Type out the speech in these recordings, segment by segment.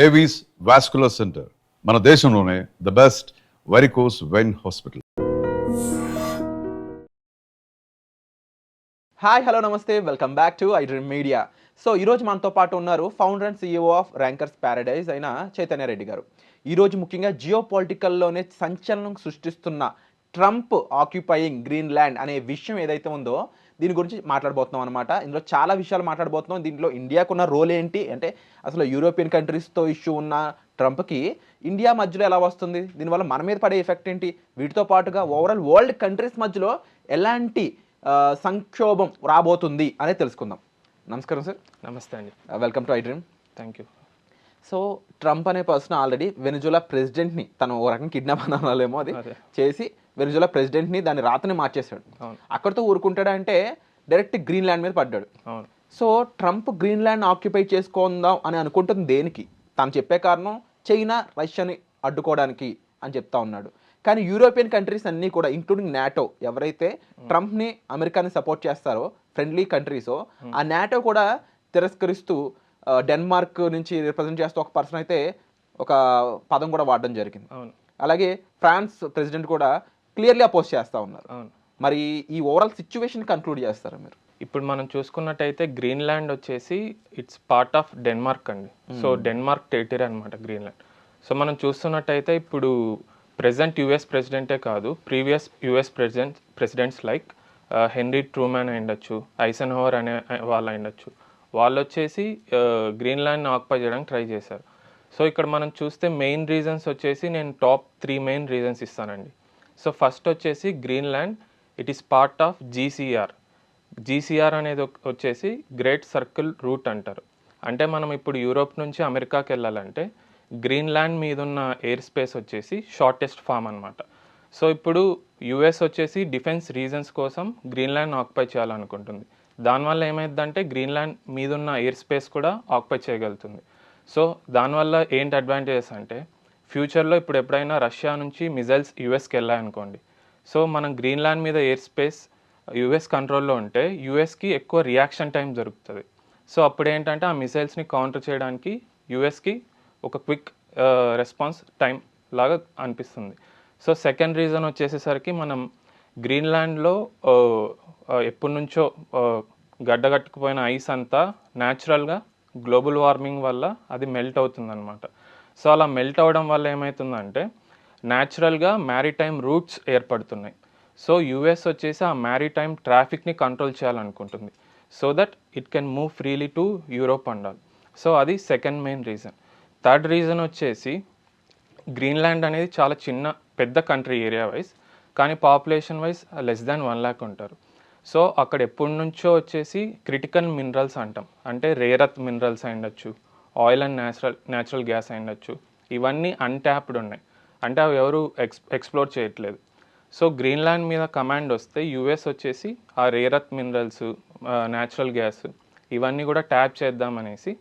Avis vascular centre మన దేశంలోనే the best varicose vein hospital. Hi hello నమస్తే, welcome back to iDream media. So ఈరోజు మనతో పాటు ఉన్నారు founder and CEO of rankers paradise అయిన చైతన్య రెడ్డి గారు. ఈరోజు ముఖ్యంగా జియో పొలిటికల్లోనే సంచలనం సృష్టిస్తున్న ట్రంప్ ఆక్యుపైయింగ్ గ్రీన్లాండ్ అనే విషయం ఏదైతే ఉందో దీని గురించి మాట్లాడబోతున్నాం అనమాట. ఇందులో చాలా విషయాలు మాట్లాడబోతున్నాం. దీంట్లో ఇండియాకున్న రోల్ ఏంటి, అంటే అసలు యూరోపియన్ కంట్రీస్తో ఇష్యూ ఉన్న ట్రంప్కి ఇండియా మధ్యలో ఎలా వస్తుంది, దీనివల్ల మన మీద పడే ఎఫెక్ట్ ఏంటి, వీటితో పాటుగా ఓవరాల్ వరల్డ్ కంట్రీస్ మధ్యలో ఎలాంటి సంక్షోభం రాబోతుంది అనేది తెలుసుకుందాం. నమస్కారం సార్. నమస్తే అండి. Welcome to I dream. Thank you. So Trump అనే పర్సన్ ఆల్రెడీ వెనిజులా ప్రెసిడెంట్ని తను ఓ రకంగా కిడ్నాప్ అనాలేమో అది చేసి వెనిజులా ప్రెసిడెంట్ని దాని రాతని మార్చేశాడు. అక్కడితో ఊరుకుంటాడా అంటే డైరెక్ట్ గ్రీన్లాండ్ మీద పడ్డాడు. సో ట్రంప్ గ్రీన్లాండ్ ఆక్యుపై చేసుకుందాం అని అనుకుంటుంది దేనికి? తను చెప్పే కారణం చైనా రష్యాని అడ్డుకోవడానికి అని చెప్తా ఉన్నాడు. కానీ యూరోపియన్ కంట్రీస్ అన్నీ కూడా ఇంక్లూడింగ్ నాటో, ఎవరైతే ట్రంప్ని అమెరికాని సపోర్ట్ చేస్తారో ఫ్రెండ్లీ కంట్రీసో, ఆ నాటో కూడా తిరస్కరిస్తూ డెన్మార్క్ నుంచి రిప్రజెంట్ చేస్తూ ఒక పర్సన్ అయితే ఒక పదం కూడా వాడడం జరిగింది. అలాగే ఫ్రాన్స్ ప్రెసిడెంట్ కూడా క్లియర్లీ అపోజ్ చేస్తూ ఉన్నారు. మరి ఈ ఓవరాల్ సిచ్యువేషన్ కన్క్లూడ్ చేస్తారా మీరు? ఇప్పుడు మనం చూసుకున్నట్టయితే గ్రీన్లాండ్ వచ్చేసి ఇట్స్ పార్ట్ ఆఫ్ డెన్మార్క్ అండి. సో డెన్మార్క్ టెరిటరీ అనమాట గ్రీన్లాండ్. సో మనం చూస్తున్నట్టయితే ఇప్పుడు ప్రెజెంట్ యుఎస్ ప్రెసిడెంటే కాదు, previous US presidents like Henry Truman అయ్యుండొచ్చు, ఐసెన్హోవర్ అనే వాళ్ళు అయ్యుండొచ్చు, వాళ్ళు వచ్చేసి గ్రీన్లాండ్ని ఆక్యుపై చేయడానికి ట్రై చేశారు. సో ఇక్కడ మనం చూస్తే మెయిన్ రీజన్స్ వచ్చేసి నేను టాప్ 3 మెయిన్ రీజన్స్ ఇస్తానండి. సో ఫస్ట్ వచ్చేసి Greenland it is part of GCR అనేది వచ్చేసి గ్రేట్ సర్కిల్ రూట్ అంటారు. అంటే మనం ఇప్పుడు యూరోప్ నుంచి అమెరికాకి వెళ్ళాలంటే గ్రీన్లాండ్ మీద ఉన్న ఎయిర్ స్పేస్ వచ్చేసి షార్టెస్ట్ ఫామ్ అనమాట. సో ఇప్పుడు యుఎస్ వచ్చేసి డిఫెన్స్ రీజన్స్ కోసం గ్రీన్లాండ్ ఆక్యుపై చేయాలనుకుంటుంది. దానివల్ల ఏమైందంటే గ్రీన్లాండ్ మీద ఉన్న ఎయిర్ స్పేస్ కూడా ఆక్యుపై చేయగలుగుతుంది. సో దానివల్ల ఏంటి అడ్వాంటేజెస్ అంటే ఫ్యూచర్లో ఇప్పుడు ఎప్పుడైనా రష్యా నుంచి మిజైల్స్ యుఎస్కి వెళ్ళాయనుకోండి, సో మనం గ్రీన్లాండ్ మీద ఎయిర్ స్పేస్ యుఎస్ కంట్రోల్లో ఉంటే యుఎస్కి ఎక్కువ రియాక్షన్ టైం దొరుకుతుంది. సో అప్పుడు ఏంటంటే ఆ మిసైల్స్ని కౌంటర్ చేయడానికి యుఎస్కి ఒక క్విక్ రెస్పాన్స్ టైం లాగా అనిపిస్తుంది. సో సెకండ్ రీజన్ వచ్చేసేసరికి మనం గ్రీన్లాండ్లో ఎప్పటి నుంచో గడ్డగట్టుకుపోయిన ఐస్ అంతా న్యాచురల్గా గ్లోబల్ వార్మింగ్ వల్ల అది మెల్ట్ అవుతుందన్నమాట. సో అలా మెల్ట్ అవ్వడం వల్ల ఏమవుతుందంటే న్యాచురల్గా మ్యారిటైమ్ రూట్స్ ఏర్పడుతున్నాయి. సో యుఎస్ వచ్చేసి ఆ మ్యారిటైమ్ ట్రాఫిక్ని కంట్రోల్ చేయాలనుకుంటుంది so that it can move freely to Europe and all. So అది second main reason. Third reason వచ్చేసి గ్రీన్లాండ్ అనేది చాలా పెద్ద కంట్రీ ఏరియా వైజ్, కానీ population wise less than 1 lakh ఉంటారు. సో అక్కడ ఎప్పటి నుంచో వచ్చేసి క్రిటికల్ మినరల్స్ అంటాం, అంటే రేర్ ఎర్త్ మినరల్స్ అయ్యుండొచ్చు, ఆయిల్ అండ్ న్యాచురల్ గ్యాస్ అయ్యుండొచ్చు, ఇవన్నీ అన్ట్యాప్డ్ ఉన్నాయి, అంటే అవి ఎవరు ఎక్స్ప్లోర్ చేయట్లేదు. సో గ్రీన్లాండ్ మీద కమాండ్ వస్తే యుఎస్ వచ్చేసి ఆ rare earth minerals, natural gas ఇవన్నీ కూడా ట్యాప్ చేద్దామనేసి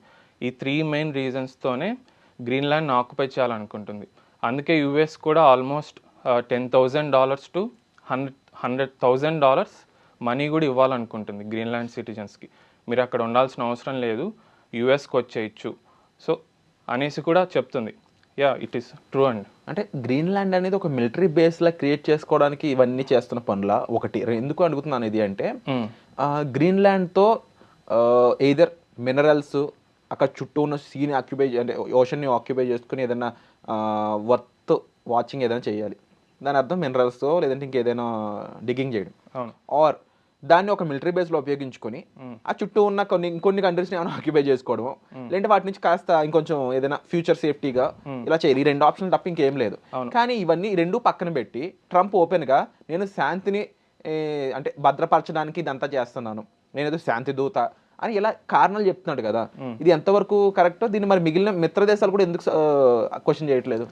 ఈ 3 మెయిన్ రీజన్స్తోనే గ్రీన్లాండ్ ఆక్యుపై చేయాలనుకుంటుంది. అందుకే యుఎస్ కూడా ఆల్మోస్ట్ $10,000 to $100,000 మనీ కూడా ఇవ్వాలనుకుంటుంది గ్రీన్లాండ్ సిటిజన్స్కి. మీరు అక్కడ ఉండాల్సిన అవసరం లేదు, యుఎస్కి వచ్చేయచ్చు సో అనేసి కూడా చెప్తుంది. Yeah, it is true and అంటే గ్రీన్లాండ్ అనేది ఒక మిలిటరీ బేస్లా క్రియేట్ చేసుకోవడానికి ఇవన్నీ చేస్తున్న పనుల ఒకటి. ఎందుకు అడుగుతున్నాను ఇది అంటే గ్రీన్లాండ్తో ఎయిదర్ మినరల్స్ అక్కడ చుట్టూ ఉన్న సీని ఆక్యుపై అంటే ఓషన్ని ఆక్యుపై చేసుకుని ఏదైనా వర్త్ వాచింగ్ ఏదైనా చేయాలి, దాని అర్థం మినరల్స్తో లేదంటే ఇంకేదైనా డిగ్గింగ్ చేయడం, ఆర్ దాన్ని ఒక మిలిటరీ బేస్లో ఉపయోగించుకొని ఆ చుట్టూ ఉన్న ఇంకొన్ని కంట్రీస్ని ఏమైనా ఆక్యుపై చేసుకోవడము, లేదంటే వాటి నుంచి కాస్త ఇంకొంచెం ఏదైనా ఫ్యూచర్ సేఫ్టీగా ఇలా చేయాలి. ఈ 2 ఆప్షన్లు తప్ప ఇంకేం లేదు. కానీ ఇవన్నీ 2 పక్కన పెట్టి ట్రంప్ ఓపెన్గా నేను శాంతిని అంటే భద్రపరచడానికి ఇదంతా చేస్తున్నాను, నేనేదో శాంతి దూత అని ఇలా కారణాలు చెప్తున్నాడు కదా, ఇది ఎంతవరకు కరెక్టో దీన్ని మరి మిగిలిన మిత్ర దేశాలు కూడా ఎందుకు క్వశ్చన్ చేయట్లేదు?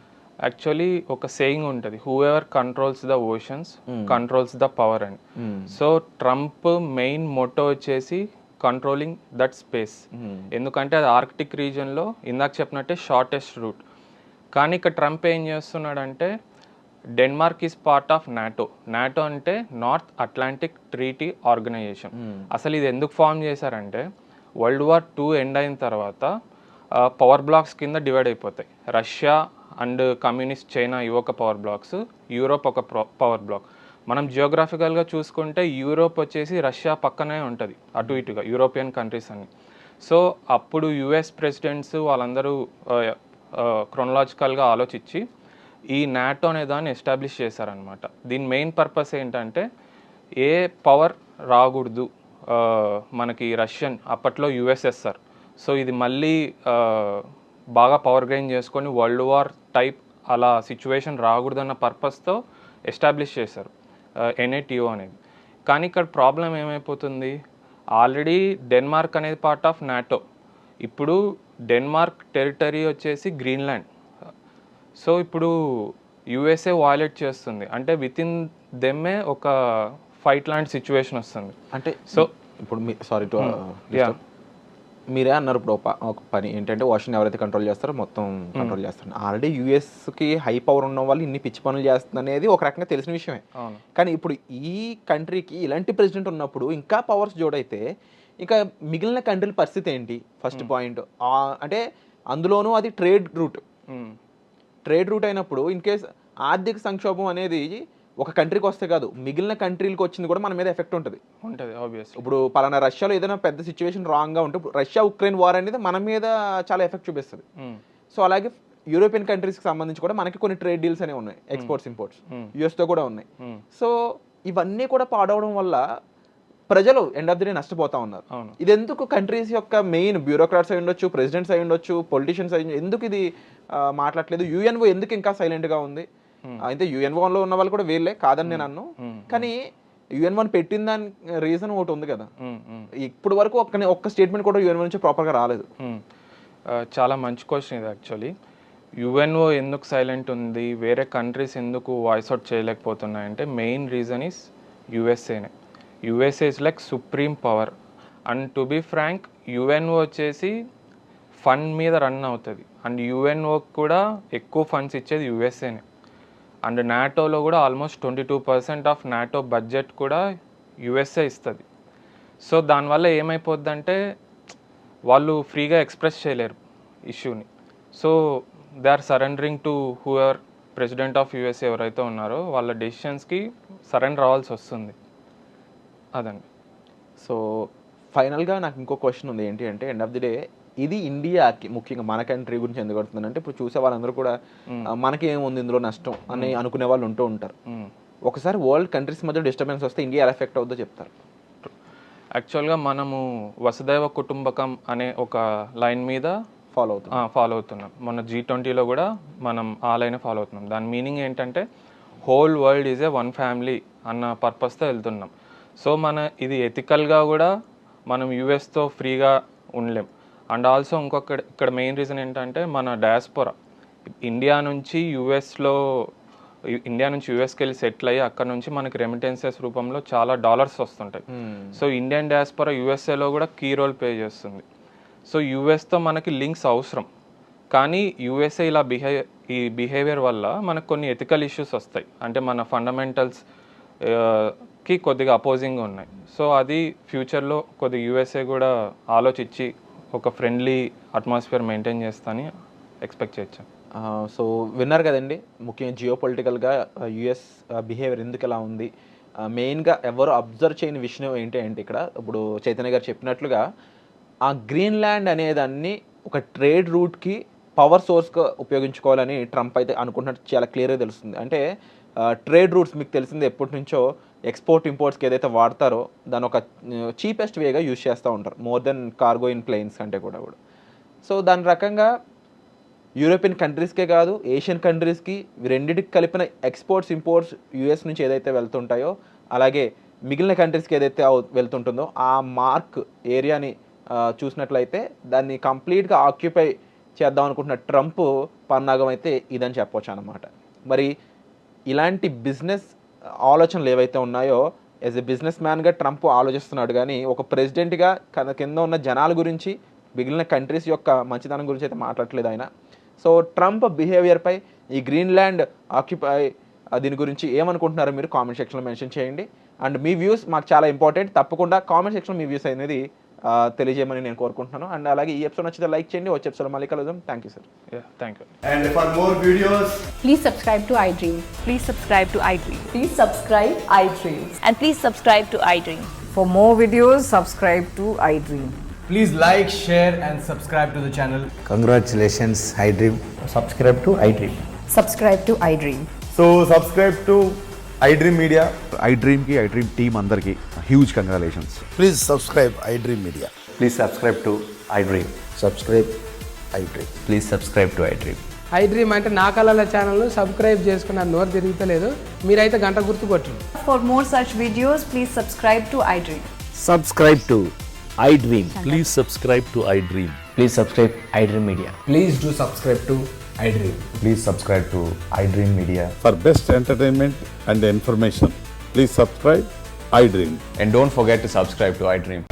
యాక్చువల్లీ ఒక సేయింగ్ ఉంటుంది, who ever controls the oceans controls the power అని. సో ట్రంప్ మెయిన్ మోటో వచ్చేసి కంట్రోలింగ్ దట్ స్పేస్, ఎందుకంటే అది ఆర్కిటిక్ రీజియన్లో ఇందాక చెప్పినట్టే షార్టెస్ట్ రూట్. కానీ ఇక్కడ ట్రంప్ ఏం చేస్తున్నాడంటే Denmark is part of NATO అంటే నార్త్ అట్లాంటిక్ ట్రీటీ ఆర్గనైజేషన్. అసలు ఇది ఎందుకు ఫామ్ చేశారంటే World War II ఎండ్ అయిన తర్వాత పవర్ బ్లాక్స్ కింద డివైడ్ అయిపోతాయి. రష్యా అండ్ కమ్యూనిస్ట్ చైనా ఇవి ఒక పవర్ బ్లాక్స్, యూరోప్ ఒక పవర్ బ్లాక్. మనం జియోగ్రాఫికల్గా చూసుకుంటే యూరోప్ వచ్చేసి రష్యా పక్కనే ఉంటుంది, అటు ఇటుగా యూరోపియన్ కంట్రీస్ అన్ని. సో అప్పుడు యుఎస్ ప్రెసిడెంట్స్ వాళ్ళందరూ క్రొనలాజికల్గా ఆలోచించి ఈ నాటో అనే దాన్ని ఎస్టాబ్లిష్ చేశారనమాట. దీని మెయిన్ పర్పస్ ఏంటంటే ఏ పవర్ రాకూడదు మనకి రష్యన్, అప్పట్లో యుఎస్ఎస్ఆర్. సో ఇది మళ్ళీ బాగా పవర్ గెయిన్ చేసుకొని వరల్డ్ వార్ టైప్ అలా సిచ్యువేషన్ రాకూడదన్న పర్పస్తో ఎస్టాబ్లిష్ చేశారు ఎన్ఏటిఓ అనేది. కానీ ఇక్కడ ప్రాబ్లం ఏమైపోతుంది, ఆల్రెడీ డెన్మార్క్ అనేది పార్ట్ ఆఫ్ నాటో. ఇప్పుడు డెన్మార్క్ టెరిటరీ వచ్చేసి గ్రీన్లాండ్. సో ఇప్పుడు యుఎస్ఏ వాయిలేట్ చేస్తుంది అంటే విత్ ఇన్ దెమ్మే ఒక ఫైట్ లాంటి సిచ్యువేషన్ వస్తుంది. అంటే సో ఇప్పుడు సారీ టు మీరే అన్నారు ఇప్పుడు ఒక పని ఏంటంటే వాషింగ్ ఎవరైతే కంట్రోల్ చేస్తారో మొత్తం కంట్రోల్ చేస్తారు. ఆల్రెడీ యూఎస్కి హై పవర్ ఉన్న వాళ్ళు ఇన్ని పిచ్చి పనులు చేస్తుంది అనేది ఒక రకంగా తెలిసిన విషయమే. కానీ ఇప్పుడు ఈ కంట్రీకి ఇలాంటి ప్రెసిడెంట్ ఉన్నప్పుడు ఇంకా పవర్స్ జోడైతే ఇంకా మిగిలిన కంట్రీల పరిస్థితి ఏంటి? ఫస్ట్ పాయింట్ అంటే అందులోనూ అది ట్రేడ్ రూట్ అయినప్పుడు ఇన్ కేస్ ఆర్థిక సంక్షోభం అనేది ఒక కంట్రీకి వస్తే కాదు మిగిలిన కంట్రీలకు వచ్చింది కూడా మన మీద ఎఫెక్ట్ ఉంటుంది. ఇప్పుడు పలానా రష్యాలో ఏదైనా పెద్ద సిచ్యువేషన్ రాంగ్గా ఉంటే రష్యా ఉక్రెయిన్ వార్ అనేది మన మీద చాలా ఎఫెక్ట్ చూపిస్తుంది. సో అలాగే యూరోపియన్ కంట్రీస్కి సంబంధించి కూడా మనకి కొన్ని ట్రేడ్ డీల్స్ అనేవి ఉన్నాయి, ఎక్స్పోర్ట్స్ ఇంపోర్ట్స్ యూఎస్తో కూడా ఉన్నాయి. సో ఇవన్నీ కూడా పాడవడం వల్ల ప్రజలు ఎండ్ ఆఫ్ ది డే నష్టపోతా ఉన్నారు. ఇది ఎందుకు కంట్రీస్ యొక్క మెయిన్ బ్యూరోక్రాట్స్ అయి ఉండొచ్చు, ప్రెసిడెంట్స్ అయి ఉండొచ్చు, పొలిటీషియన్స్ అయి ఎందుకు ఇది మాట్లాడలేదు? యుఎన్ఓ ఎందుకు ఇంకా సైలెంట్గా ఉంది? అయితే యుఎన్ఓలో ఉన్న వాళ్ళు కూడా వీళ్ళే కాదని నేను అన్ను, కానీ యుఎన్ఓని పెట్టిన దాని రీజన్ ఒకటి ఉంది కదా. ఇప్పుడు వరకు ఒక్క స్టేట్మెంట్ కూడా యుఎన్ఓ నుంచి ప్రాపర్గా రాలేదు. చాలా మంచి క్వశ్చన్ ఇది యాక్చువల్లీ. యుఎన్ఓ ఎందుకు సైలెంట్ ఉంది, వేరే కంట్రీస్ ఎందుకు వాయిస్ అవుట్ చేయలేకపోతున్నాయంటే మెయిన్ రీజన్ ఈస్ యుఎస్ఏనే. USA is like supreme power. And to be frank UNO వచ్చేసి ఫండ్ మీద రన్ అవుతుంది. అండ్ యుఎన్ఓకి కూడా ఎక్కువ ఫండ్స్ ఇచ్చేది యుఎస్ఏనే. అండ్ నాటోలో కూడా ఆల్మోస్ట్ 22% ఆఫ్ నాటో బడ్జెట్ కూడా యుఎస్ఏ ఇస్తుంది. సో దానివల్ల ఏమైపోద్దంటే వాళ్ళు ఫ్రీగా ఎక్స్ప్రెస్ చేయలేరు ఇష్యూని. So they are surrendering to whoever president of USA ఎవరైతే ఉన్నారో వాళ్ళ డెసిషన్స్కి సరెండర్ అవ్వాల్సి వస్తుంది. అదండి. సో ఫైనల్గా నాకు ఇంకో క్వశ్చన్ ఉంది. ఏంటి అంటే ఎండ్ ఆఫ్ ది డే ఇది ఇండియాకి ముఖ్యంగా మన కంట్రీ గురించి ఎందుకు పడుతుందంటే ఇప్పుడు చూసే వాళ్ళందరూ కూడా మనకి ఏముంది ఇందులో నష్టం అని అనుకునే వాళ్ళు ఉంటూ ఉంటారు. ఒకసారి వరల్డ్ కంట్రీస్ మధ్య డిస్టర్బెన్స్ వస్తే ఇండియా ఎలా ఎఫెక్ట్ అవుతుందో చెప్తారు. యాక్చువల్గా మనము వసుదైవ కుటుంబకం అనే ఒక లైన్ మీద ఫాలో అవుతున్నాం. మొన్న G20లో కూడా మనం ఆ లైన్ ఫాలో అవుతున్నాం. దాని మీనింగ్ ఏంటంటే whole world is a one family అన్న పర్పస్తో వెళ్తున్నాం. సో ఇది ఎథికల్గా కూడా మనం యూఎస్తో ఫ్రీగా ఉండలేం. అండ్ ఆల్సో ఇక్కడ మెయిన్ రీజన్ ఏంటంటే మన డయాస్పోరా ఇండియా నుంచి యూఎస్కి వెళ్ళి సెటిల్ అయ్యి అక్కడ నుంచి మనకి రెమిటెన్సెస్ రూపంలో చాలా డాలర్స్ వస్తుంటాయి. సో ఇండియన్ డయాస్పోరా యూఎస్ఏలో కూడా కీ రోల్ ప్లే చేస్తుంది. సో యూఎస్తో మనకి లింక్స్ అవసరం, కానీ యూఎస్ఏ ఈ బిహేవియర్ వల్ల మనకు కొన్ని ఎథికల్ ఇష్యూస్ వస్తాయి. అంటే మన ఫండమెంటల్స్కి కొద్దిగా అపోజింగ్గా ఉన్నాయి. సో అది ఫ్యూచర్లో కొద్దిగా యూఎస్ఏ కూడా ఆలోచించి ఒక ఫ్రెండ్లీ అట్మాస్ఫియర్ మెయింటైన్ చేస్తాని ఎక్స్పెక్ట్ చేయొచ్చు. సో విన్నారు కదండి, ముఖ్యంగా జియో పొలిటికల్గా యుఎస్ బిహేవియర్ ఎందుకు ఎలా ఉంది, మెయిన్గా ఎవరు అబ్జర్వ్ చేయని విషయం ఏంటి అంటే ఇక్కడ ఇప్పుడు చైతన్య గారు చెప్పినట్లుగా ఆ గ్రీన్లాండ్ అనేదాన్ని ఒక ట్రేడ్ రూట్కి పవర్ సోర్స్గా ఉపయోగించుకోవాలని ట్రంప్ అయితే అనుకుంటున్నట్టు చాలా క్లియర్గా తెలుస్తుంది. అంటే ట్రేడ్ రూట్స్ మీకు తెలిసింది ఎప్పటి నుంచో ఎక్స్పోర్ట్ ఇంపోర్ట్స్కి ఏదైతే వాడతారో దాని ఒక చీపెస్ట్ వేగా యూజ్ చేస్తూ ఉంటారు, more than cargo in planes కంటే కూడా. సో దాని రకంగా యూరోపియన్ కంట్రీస్కే కాదు ఏషియన్ కంట్రీస్కి రెండింటికి కలిపిన ఎక్స్పోర్ట్స్ ఇంపోర్ట్స్ యూఎస్ నుంచి ఏదైతే వెళ్తుంటాయో అలాగే మిగిలిన కంట్రీస్కి ఏదైతే వెళ్తుంటుందో ఆ మార్క్ ఏరియాని చూసినట్లయితే దాన్ని కంప్లీట్గా ఆక్యుపై చేద్దాం అనుకుంటున్న ట్రంప్ పన్నాగం అయితే ఇదని చెప్పవచ్చు అన్నమాట. మరి ఇలాంటి బిజినెస్ ఆలోచనలు ఏవైతే ఉన్నాయో యాజ్ ఎ బిజినెస్ మ్యాన్గా ట్రంప్ ఆలోచిస్తున్నాడు, కానీ ఒక ప్రెసిడెంట్గా కింద ఉన్న జనాల గురించి మిగిలిన కంట్రీస్ యొక్క మంచితనం గురించి అయితే మాట్లాడట్లేదు ఆయన. సో ట్రంప్ బిహేవియర్పై ఈ గ్రీన్లాండ్ ఆక్యుపై దీని గురించి ఏమనుకుంటున్నారో మీరు కామెంట్ సెక్షన్లో మెన్షన్ చేయండి. అండ్ మీ వ్యూస్ మాకు చాలా ఇంపార్టెంట్, తప్పకుండా కామెంట్ సెక్షన్లో మీ వ్యూస్ అనేది తెలియజేయమని నేను కోరుకుంటున్నాను. అండ్ అలాగే ఈ ఎపిసోడ్ నచ్చితే లైక్ చేయండి. వచ్చే ఎపిసోడ్ మళ్ళీ కలుద్దాం. Thank you sir. Thank you. And for more videos, Please subscribe to iDream. Please subscribe to iDream. Please subscribe iDream. And please subscribe to iDream. For more videos, subscribe to iDream. please like, share, and subscribe to the channel. Congratulations, iDream. Subscribe to iDream. Subscribe to iDream. So subscribe to iDream Media. iDream ki iDream team andarki huge congratulations. Please subscribe iDream Media. Please subscribe to iDream. Subscribe iDream. Please subscribe to iDream. iDream అంటే నా కళల channel subscribe చేసుకున్న నోరు తిరుగుతలేదు, మీరైతే గంట గుర్తు కొట్టండి. For more such videos, please subscribe to iDream. Subscribe to iDream. Please subscribe to iDream. Please subscribe iDream Media. Please do subscribe to iDream. Please subscribe to iDream Media. For best entertainment and information, please subscribe iDream. And don't forget to subscribe to iDream.